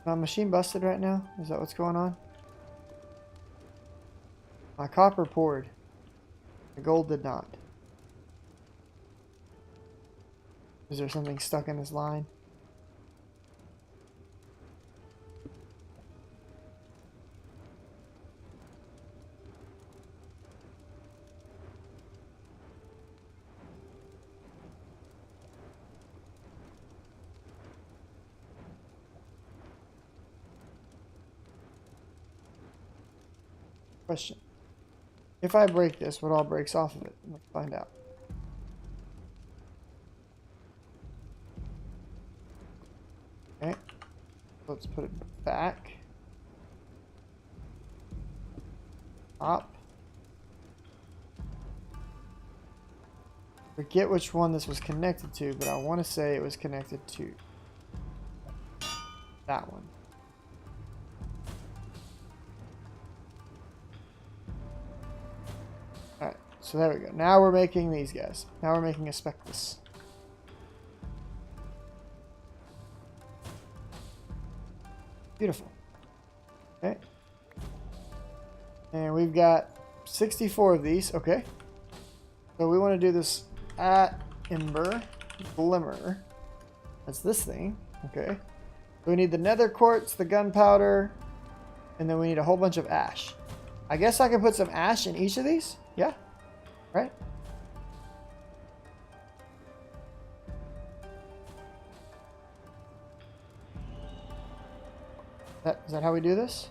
My machine busted right now? Is that what's going on? My copper poured. The gold did not. Is there something stuck in this line? Question. If I break this, what all breaks off of it? Let's find out. Okay. Let's put it back. Up. Forget which one this was connected to, but I want to say it was connected to that one. Alright, so there we go. Now we're making these guys. Now we're making a spectus. Beautiful. Okay. And we've got 64 of these. Okay. So we want to do this at Ember Glimmer. That's this thing. Okay. So we need the nether quartz, the gunpowder, and then we need a whole bunch of ash. I guess I can put some ash in each of these? Yeah? Right? Is that how we do this?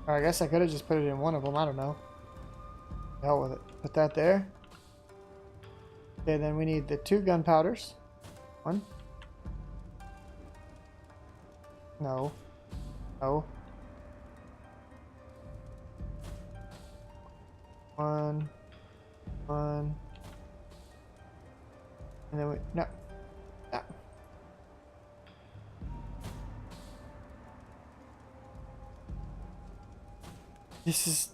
Or I guess I could have just put it in one of them. I don't know. Hell with it. Put that there. Okay, then we need the 2 gunpowders. 1. No. No. 1. 1. And then we... No. No. This is...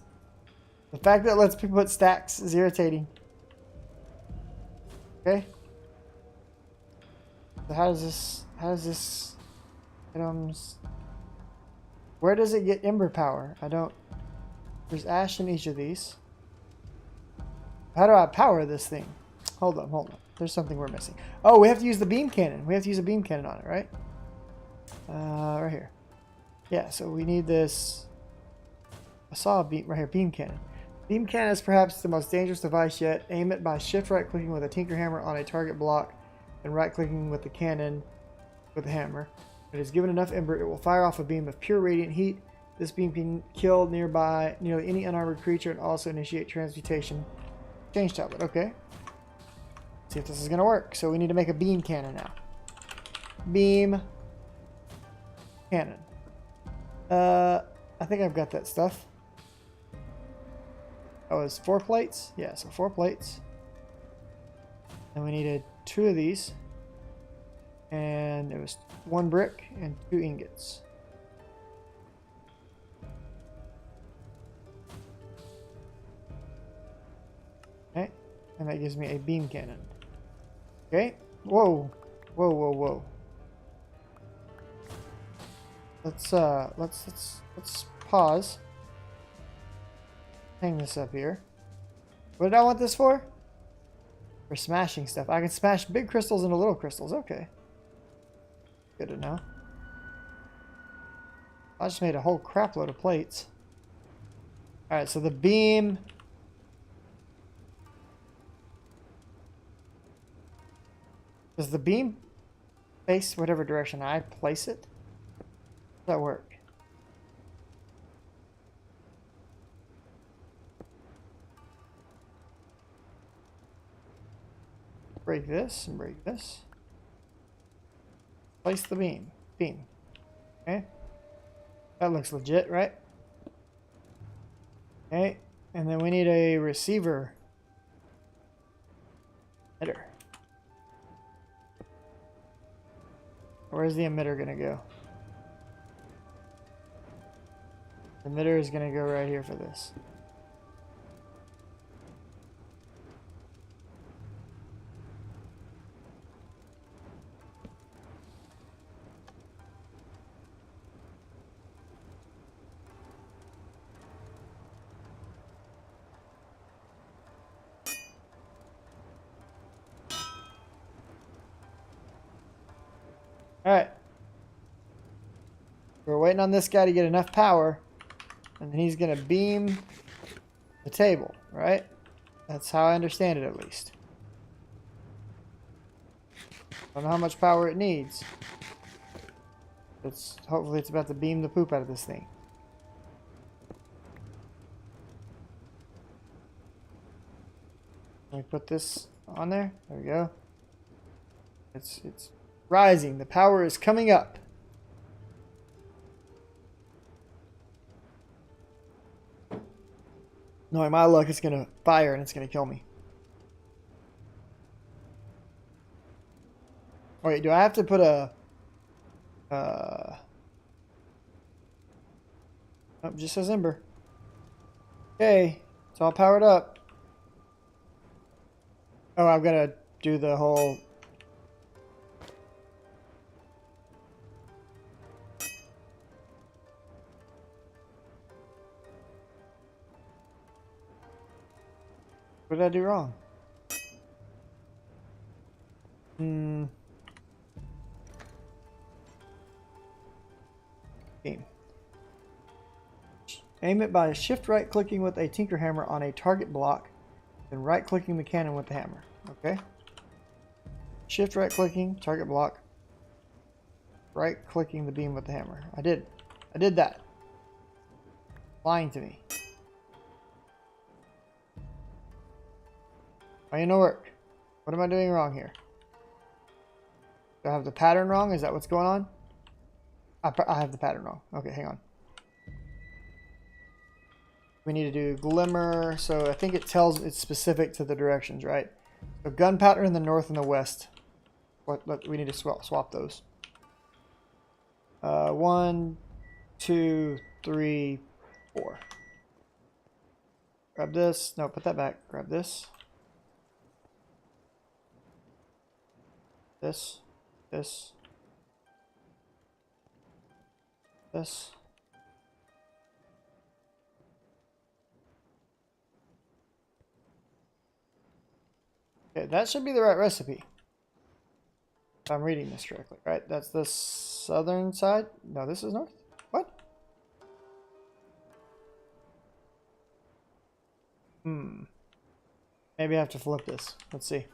The fact that it lets people put stacks is irritating. Okay. So how does this items, where does it get ember power? I don't, there's ash in each of these. How do I power this thing? Hold on. There's something we're missing. Oh, we have to use the beam cannon. We have to use a beam cannon on it, right? Right here. Yeah, so we need this. I saw a beam right here, beam cannon. Beam cannon is perhaps the most dangerous device yet. Aim it by shift right clicking with a tinker hammer on a target block and right clicking with the cannon with the hammer. If it is given enough ember, it will fire off a beam of pure radiant heat. This beam can kill nearly any unarmored creature and also initiate transmutation. Change tablet, okay. See if this is gonna work. So we need to make a beam cannon now. Beam cannon. I think I've got that stuff. That was 4 plates. Yeah, so 4 plates. And we needed 2 of these. And it was 1 brick and 2 ingots. Okay, and that gives me a beam cannon. Okay, whoa. Let's pause. Hang this up here. What did I want this for? For smashing stuff. I can smash big crystals into little crystals. Okay. Good to know. I just made a whole crap load of plates. Alright, so the beam... Does the beam face whatever direction I place it? How does that work? Break this and break this. Place the beam. Beam. Okay. That looks legit, right? Okay. And then we need a receiver. Emitter. Where's the emitter gonna go? The emitter is gonna go right here for this. Alright. We're waiting on this guy to get enough power, and then he's going to beam the table, right? That's how I understand it, at least. I don't know how much power it needs. Hopefully it's about to beam the poop out of this thing. Let me put this on there. There we go. It's rising. The power is coming up. Knowing my luck, it's going to fire and it's going to kill me. Oh, wait, do I have to put a... Oh, it just says Ember. Okay, it's all powered up. Oh, I've got to do the whole... What did I do wrong? Beam. Aim it by shift right clicking with a tinker hammer on a target block, then right clicking the cannon with the hammer. Okay. Shift right clicking, target block, right clicking the beam with the hammer. I did that. Lying to me. Why ain't no work? What am I doing wrong here? Do I have the pattern wrong? Is that what's going on? I have the pattern wrong. Okay, hang on. We need to do glimmer. So I think it tells it's specific to the directions, right? So gunpowder in the north and the west. We need to swap those. 1, 2, 3, 4. Grab this. No, put that back. Grab this. This. This. This. Okay, that should be the right recipe. If I'm reading this correctly, right? That's the southern side? No, this is north? What? Maybe I have to flip this. Let's see.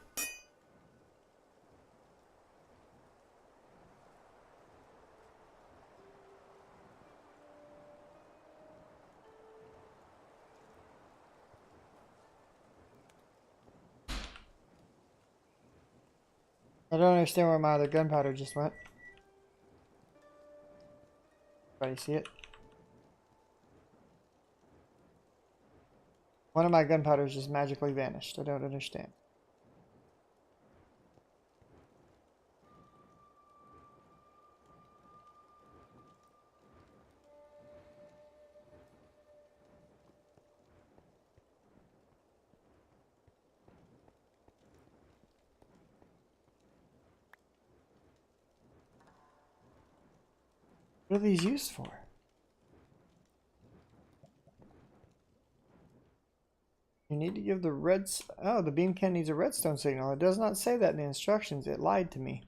I don't understand where my other gunpowder just went. Everybody see it? One of my gunpowders just magically vanished. I don't understand. What are these used for? You need to give the oh, the beam can needs a redstone signal. It does not say that in the instructions. It lied to me.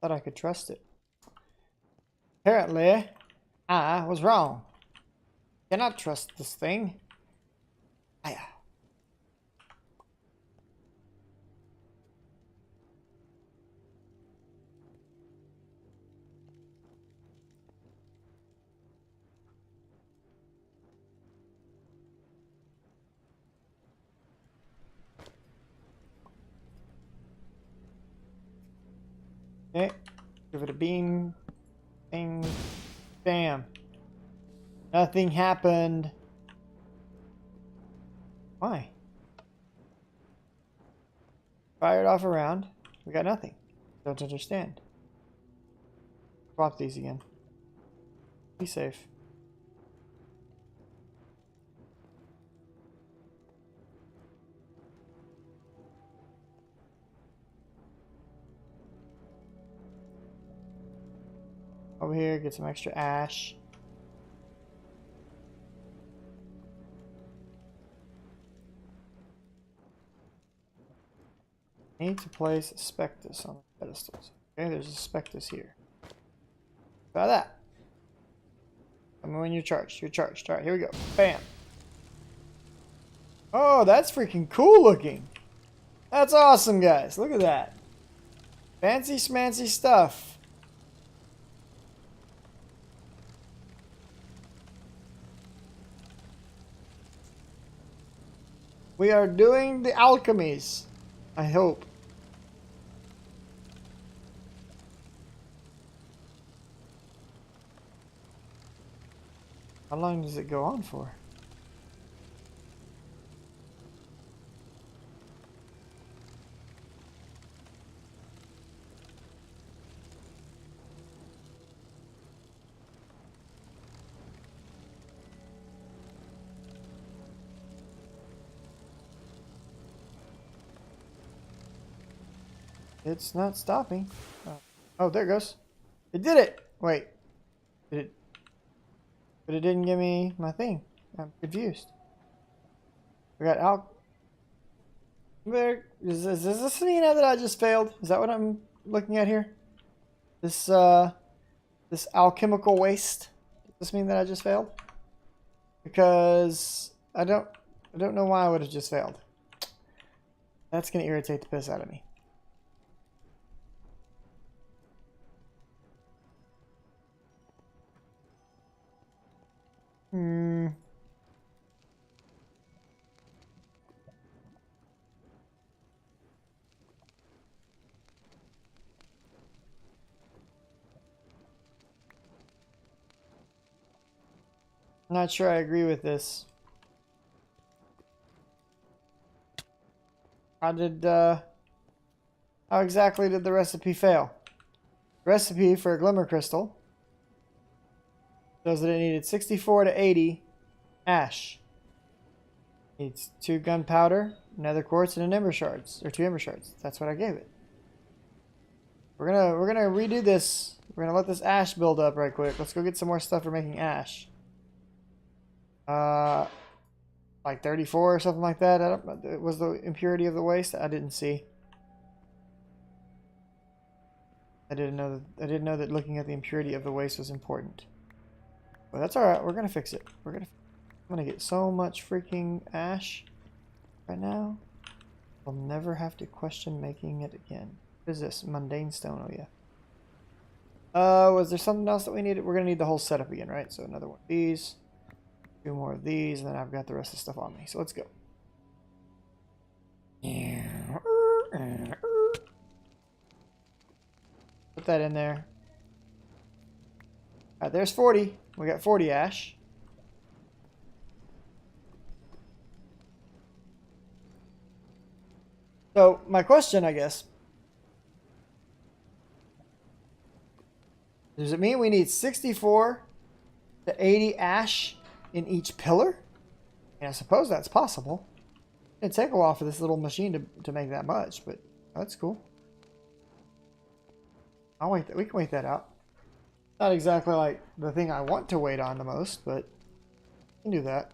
Thought I could trust it. Apparently, I was wrong. Cannot trust this thing. Aya. Okay, give it a beam. Bing. Bam. Nothing happened. Why? Fired off around. We got nothing. Don't understand. Swap these again. Be safe. Over here, get some extra ash. Need to place a spectus on the pedestals. Okay, there's a spectus here. Try that. Tell me when you're charged. You're charged. Alright, here we go. Bam. Oh, that's freaking cool looking. That's awesome, guys. Look at that. Fancy schmancy stuff. We are doing the alchemies. I hope. How long does it go on for? It's not stopping. Oh, there it goes. It did it! Wait. Did it? But it didn't give me my thing. I'm confused. We got Does this mean that I just failed? Is that what I'm looking at here? This this alchemical waste? Does this mean that I just failed? Because I don't know why I would have just failed. That's gonna irritate the piss out of me. I'm not sure I agree with this. How exactly did the recipe fail? Recipe for a glimmer crystal shows that it needed 64 to 80 ash. Needs 2 gunpowder, nether quartz, and an ember shards, or 2 ember shards. That's what I gave it. We're gonna redo this. We're gonna let this ash build up right quick. Let's go get some more stuff for making ash. Like 34 or something like that. Was the impurity of the waste? I didn't see. I didn't know that looking at the impurity of the waste was important. But that's all right. We're gonna fix it. I'm gonna get so much freaking ash right now. I'll never have to question making it again. What is this? Mundane stone. Oh yeah. Was there something else that we needed? We're gonna need the whole setup again, right? So another one of these, 2 more of these, and then I've got the rest of the stuff on me. So let's go. Put that in there. All right, there's 40. We got 40 ash. So my question, I guess, does it mean we need 64 to 80 ash in each pillar? And I suppose that's possible. It'd take a while for this little machine to make that much, but that's cool. I'll wait. We can wait that out. Not exactly like the thing I want to wait on the most, but we can do that.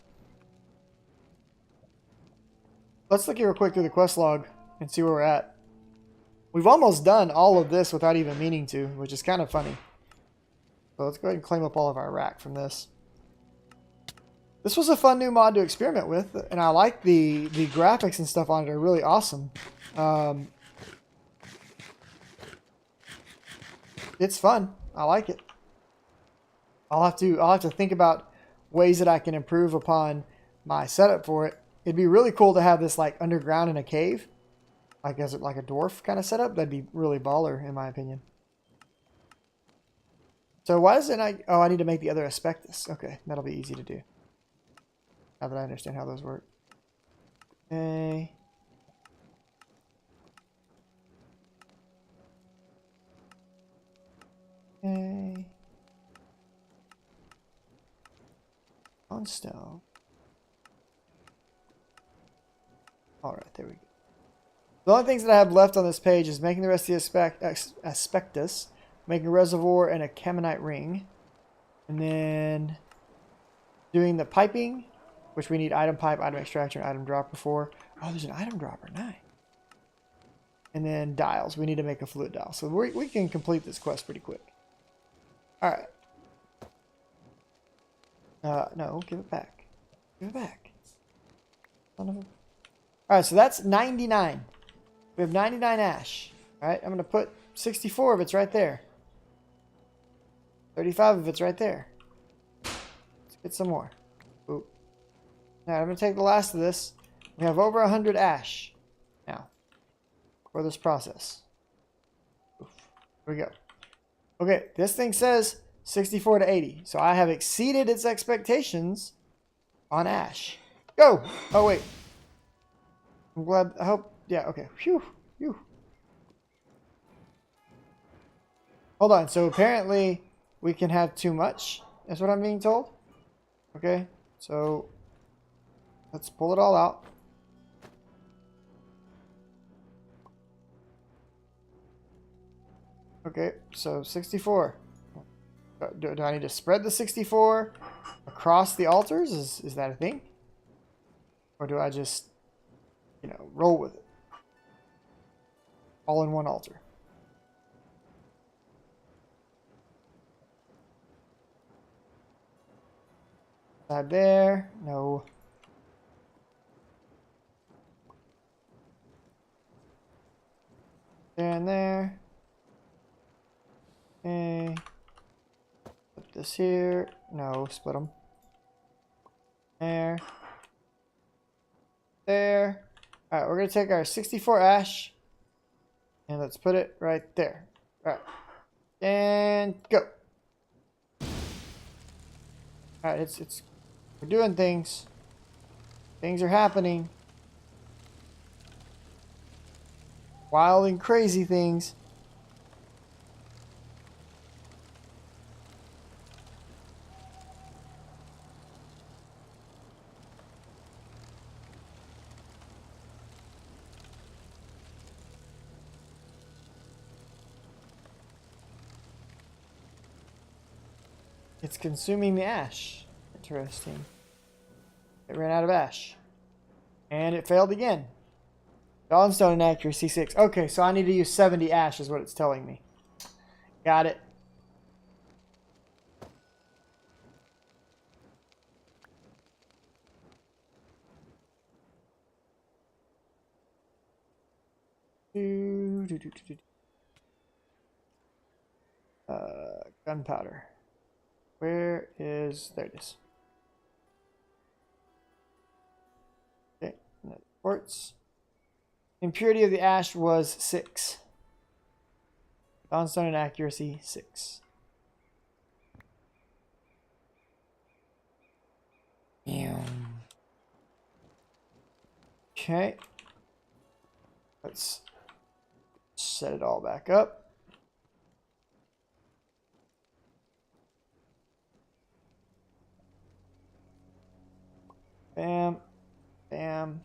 Let's look here real quick through the quest log and see where we're at. We've almost done all of this without even meaning to, which is kind of funny. So let's go ahead and claim up all of our rack from this. This was a fun new mod to experiment with, and I like the graphics and stuff on it are really awesome. It's fun. I like it. I'll have to think about ways that I can improve upon my setup for it. It'd be really cool to have this like underground in a cave, like as like a dwarf kind of setup. That'd be really baller in my opinion. So why does it not... Oh, I need to make the other asbestos. Okay, that'll be easy to do. Now that I understand how those work. Okay. Okay. On stone. Alright, there we go. The only things that I have left on this page is making the rest of the asbestos, making a reservoir and a caminite ring, and then doing the piping, which we need item pipe, item extractor, and item dropper for. Oh, there's an item dropper. Nice. And then dials. We need to make a fluid dial. So we can complete this quest pretty quick. Alright. No, give it back. Give it back. Alright, so that's 99. We have 99 ash. Alright, I'm going to put 64 of it's right there. 35 of it's right there. Let's get some more. Oop. Now, I'm going to take the last of this. We have over 100 ash now for this process. Oof. Here we go. Okay, this thing says 64 to 80. So I have exceeded its expectations on ash. Go! Oh, wait. I'm glad. I hope. Yeah, okay. Phew. Phew. Hold on. So apparently we can have too much. That's what I'm being told. Okay. So let's pull it all out. Okay. So 64. Do I need to spread the 64 across the altars? Is that a thing? Or do I just, you know, roll with it? All in one altar. Side there. No. There and there. Okay. Put this here. No, split them. There. There. Alright, we're going to take our 64 ash. And let's put it right there. Alright. And go. Alright, it's We're doing things. Things are happening. Wild and crazy things. It's consuming the ash. Interesting. It ran out of ash. And it failed again. Dawnstone inaccuracy 6. Okay, so I need to use 70 ash is what it's telling me. Got it. Gunpowder. Where is... There it is. Okay, quartz. Impurity of the ash was 6. Dawnstone inaccuracy 6. Okay. Let's set it all back up. Bam. Bam.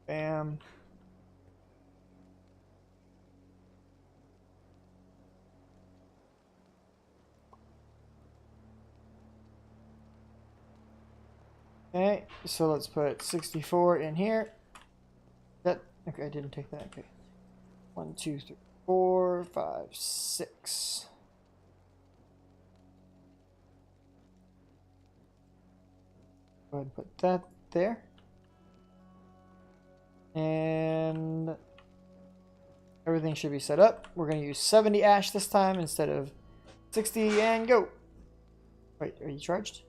Bam. Okay, so let's put 64 in here. That okay, I didn't take that. Okay. 1, 2, 3, 4, 5, 6. Go ahead and put that there. And everything should be set up. We're going to use 70 ash this time instead of 60 and go. Wait, are you charged?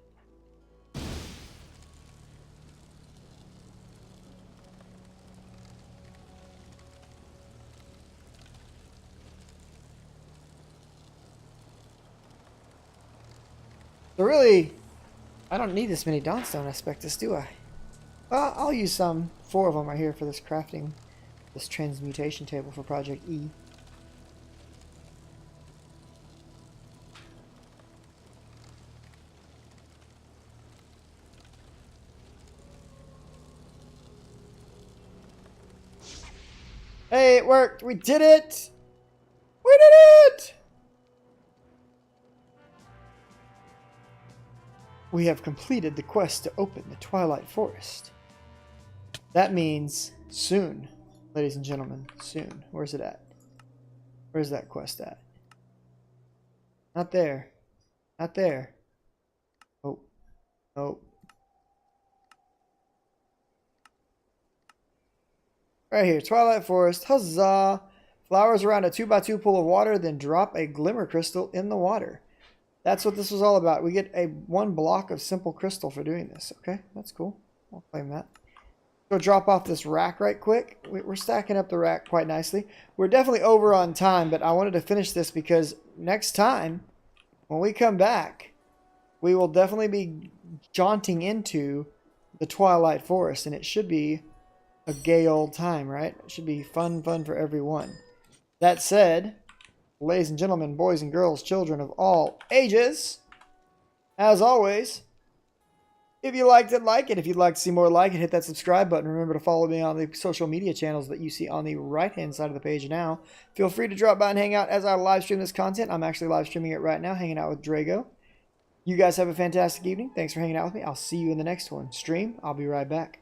So really, I don't need this many Dawnstone Aspectus, do I? Well, I'll use some. 4 of them are here for this crafting, this transmutation table for Project E. Hey, it worked! We did it! We did it! We have completed the quest to open the Twilight Forest. That means soon, ladies and gentlemen, soon. Where's it at? Where's that quest at? Not there. Not there. Oh. Oh. Right here, Twilight Forest. Huzzah! Flowers around a 2x2 pool of water, then drop a glimmer crystal in the water. That's what this was all about. We get 1 block of simple crystal for doing this. Okay, that's cool. I'll claim that. Go drop off this rack right quick. We're stacking up the rack quite nicely. We're definitely over on time, but I wanted to finish this because next time, when we come back, we will definitely be jaunting into the Twilight Forest, and it should be a gay old time, right? It should be fun for everyone. That said, ladies and gentlemen, boys and girls, children of all ages, as always, if you liked it, like it. If you'd like to see more like it, hit that subscribe button. Remember to follow me on the social media channels that you see on the right-hand side of the page now. Feel free to drop by and hang out as I live stream this content. I'm actually live streaming it right now, hanging out with Drago. You guys have a fantastic evening. Thanks for hanging out with me. I'll see you in the next one. Stream, I'll be right back.